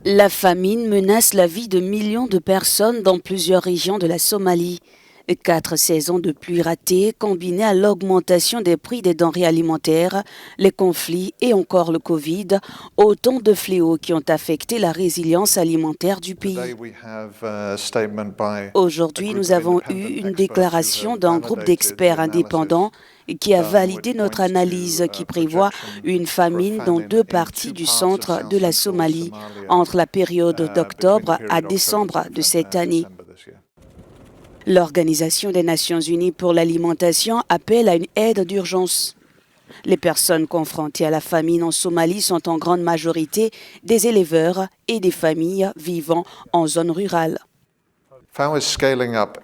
La famine menace la vie de millions de personnes dans plusieurs régions de la Somalie. 4 saisons de pluie ratées, combinées à l'augmentation des prix des denrées alimentaires, les conflits et encore le Covid, autant de fléaux qui ont affecté la résilience alimentaire du pays. Aujourd'hui, nous avons eu une déclaration d'un groupe d'experts indépendants qui a validé notre analyse qui prévoit une famine dans 2 parties du centre de la Somalie entre la période d'octobre à décembre de cette année. L'Organisation des Nations Unies pour l'alimentation appelle à une aide d'urgence. Les personnes confrontées à la famine en Somalie sont en grande majorité des éleveurs et des familles vivant en zone rurale.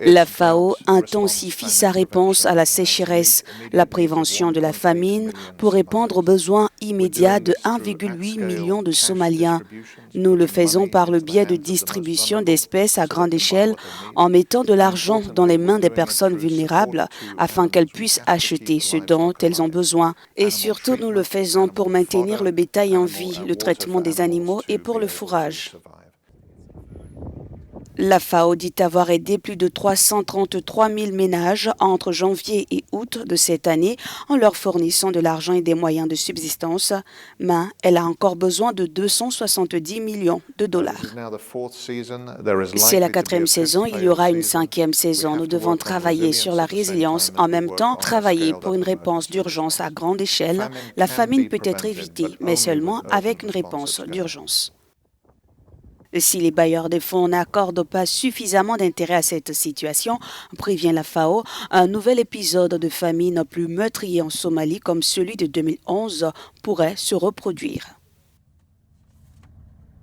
La FAO intensifie sa réponse à la sécheresse, la prévention de la famine pour répondre aux besoins immédiats de 1,8 million de Somaliens. Nous le faisons par le biais de distribution d'espèces à grande échelle en mettant de l'argent dans les mains des personnes vulnérables afin qu'elles puissent acheter ce dont elles ont besoin. Et surtout, nous le faisons pour maintenir le bétail en vie, le traitement des animaux et pour le fourrage. La FAO dit avoir aidé plus de 333 000 ménages entre janvier et août de cette année en leur fournissant de l'argent et des moyens de subsistance, mais elle a encore besoin de 270 millions de dollars. C'est la 4e saison, il y aura une 5e saison. Nous devons travailler sur la résilience, en même temps travailler pour une réponse d'urgence à grande échelle. La famine peut être évitée, mais seulement avec une réponse d'urgence. Si les bailleurs de fonds n'accordent pas suffisamment d'intérêt à cette situation, prévient la FAO, un nouvel épisode de famine plus meurtrier en Somalie comme celui de 2011 pourrait se reproduire.